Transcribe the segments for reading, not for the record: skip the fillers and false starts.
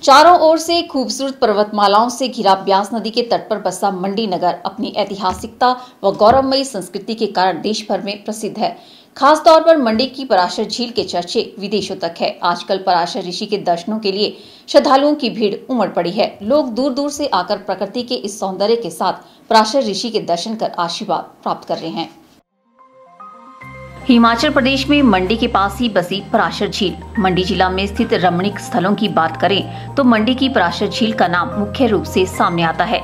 चारों ओर से खूबसूरत पर्वतमालाओं से घिरा ब्यास नदी के तट पर बसा मंडी नगर अपनी ऐतिहासिकता व गौरवमयी संस्कृति के कारण देश भर में प्रसिद्ध है। खास तौर पर मंडी की पराशर झील के चर्चे विदेशों तक है। आजकल पराशर ऋषि के दर्शनों के लिए श्रद्धालुओं की भीड़ उमड़ पड़ी है। लोग दूर दूर से आकर प्रकृति के इस सौंदर्य के साथ पराशर ऋषि के दर्शन कर आशीर्वाद प्राप्त कर रहे हैं। हिमाचल प्रदेश में मंडी के पास ही बसी पराशर झील। मंडी जिला में स्थित रमणीक स्थलों की बात करें तो मंडी की पराशर झील का नाम मुख्य रूप से सामने आता है।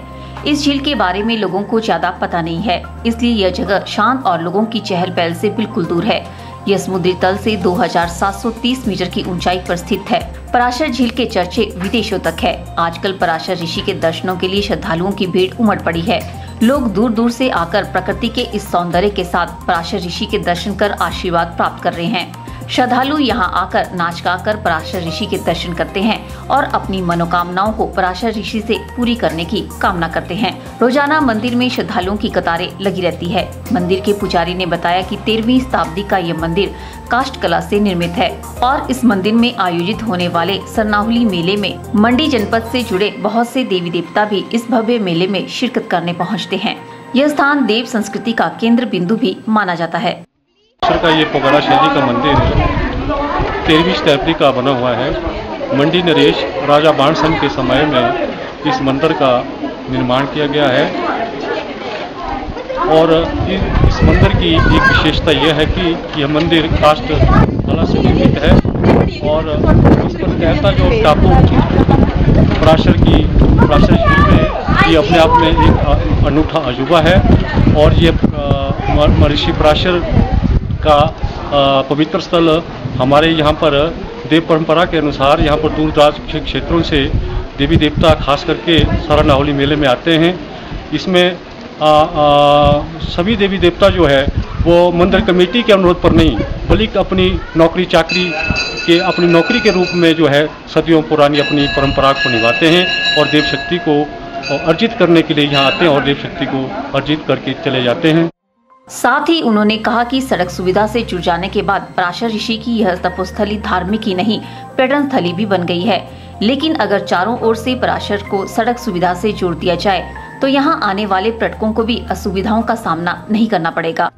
इस झील के बारे में लोगों को ज्यादा पता नहीं है, इसलिए यह जगह शांत और लोगों की चहल पहल से बिल्कुल दूर है। यह समुद्री तल से 2730 मीटर की ऊंचाई पर स्थित है। पराशर झील के चर्चे विदेशों तक है। आजकल पराशर ऋषि के दर्शनों के लिए श्रद्धालुओं की भीड़ उमड़ पड़ी है। लोग दूर दूर से आकर प्रकृति के इस सौंदर्य के साथ पराशर ऋषि के दर्शन कर आशीर्वाद प्राप्त कर रहे हैं। श्रद्धालु यहां आकर नाच गा कर पराशर ऋषि के दर्शन करते हैं और अपनी मनोकामनाओं को पराशर ऋषि से पूरी करने की कामना करते हैं। रोजाना मंदिर में श्रद्धालुओं की कतारें लगी रहती है। मंदिर के पुजारी ने बताया कि 13वीं शताब्दी का यह मंदिर काष्ठ कला से निर्मित है और इस मंदिर में आयोजित होने वाले सरनाहुली मेले में मंडी जनपद से जुड़े बहुत से देवी देवता भी इस भव्य मेले में शिरकत करने पहुँचते हैं। यह स्थान देव संस्कृति का केंद्र बिंदु भी माना जाता है। का ये पोगाड़ा शैली का मंदिर 13वीं शताब्दी का बना हुआ है। मंडी नरेश राजा बाणसन के समय में इस मंदिर का निर्माण किया गया है और इस मंदिर की एक विशेषता यह है कि यह मंदिर काष्ठ कला से निर्मित है और इस पर कहता जो टापू पराशर झील में ये अपने आप में एक अनूठा अजूबा है और ये महर्षि पराशर का पवित्र स्थल। हमारे यहाँ पर देव परंपरा के अनुसार यहाँ पर दूर दराज के क्षेत्रों से देवी देवता खास करके सरनाहुली मेले में आते हैं। इसमें सभी देवी देवता जो है वो मंदिर कमेटी के अनुरोध पर नहीं बल्कि अपनी नौकरी चाकरी के अपनी नौकरी के रूप में जो है सदियों पुरानी अपनी परंपरा को निभाते हैं और देव शक्ति को अर्जित करने के लिए यहाँ आते हैं और देव शक्ति को अर्जित करके चले जाते हैं। साथ ही उन्होंने कहा कि सड़क सुविधा से जुड़ जाने के बाद पराशर ऋषि की यह तपोस्थली धार्मिक ही नहीं पर्यटन स्थली भी बन गई है। लेकिन अगर चारों ओर से पराशर को सड़क सुविधा से जोड़ दिया जाए तो यहाँ आने वाले पर्यटकों को भी असुविधाओं का सामना नहीं करना पड़ेगा।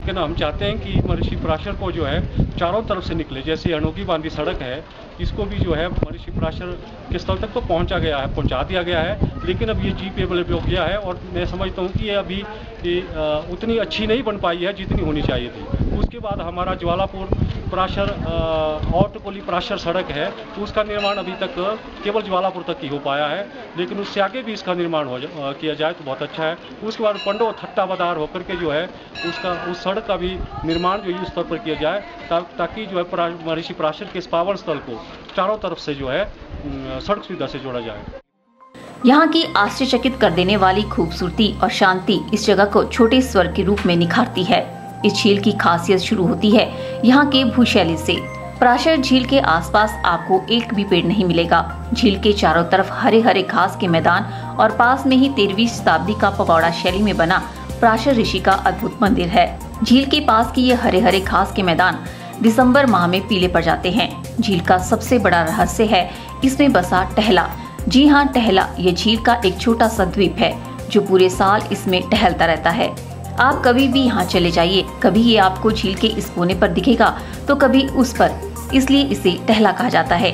हम चाहते हैं कि महर्षि पराशर को जो है चारों तरफ से निकले, जैसे अनोखी बांधी सड़क है इसको भी जो है महर्षि पराशर के स्थल तक तो पहुंचा दिया गया है, लेकिन अब ये जीपीएबल हो गया है और मैं समझता हूँ कि ये अभी उतनी अच्छी नहीं बन पाई है जितनी होनी चाहिए थी। उसके बाद हमारा ज्वालापुर पराशर औटकोली पराशर सड़क है तो उसका निर्माण अभी तक केवल ज्वालापुर तक ही हो पाया है, लेकिन उससे आगे भी इसका निर्माण किया जाए तो बहुत अच्छा है। उसके बाद पंडो थट्टा बदार होकर के जो है उस सड़क का भी निर्माण जो है उस स्तर पर किया जाए ताकि जो है महर्षि पराशर के इस पावन स्थल को चारों तरफ से जो है सड़क सुविधा से जोड़ा जाए। यहाँ की आश्चर्यचकित कर देने वाली खूबसूरती और शांति इस जगह को छोटे स्वर्ग के रूप में निखारती है। इस झील की खासियत शुरू होती है यहाँ के भूशैली से। पराशर झील के आसपास आपको एक भी पेड़ नहीं मिलेगा। झील के चारों तरफ हरे हरे घास के मैदान और पास में ही 13वीं शताब्दी का पगौड़ा शैली में बना पराशर ऋषि का अद्भुत मंदिर है। झील के पास की ये हरे हरे घास के मैदान दिसंबर माह में पीले पड़ जाते हैं। झील का सबसे बड़ा रहस्य है इसमें बसा टहला। जी हाँ, टहला ये झील का एक छोटा सा द्वीप है जो पूरे साल इसमें टहलता रहता है। आप कभी भी यहाँ चले जाइए, कभी ये आपको झील के इस कोने पर दिखेगा तो कभी उस पर, इसलिए इसे टहला कहा जाता है।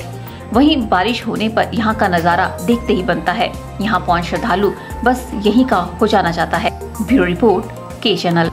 वहीं बारिश होने पर यहाँ का नजारा देखते ही बनता है। यहाँ पहुँच श्रद्धालु बस यहीं का हो जाना चाहता है। ब्यूरो रिपोर्ट के चैनल।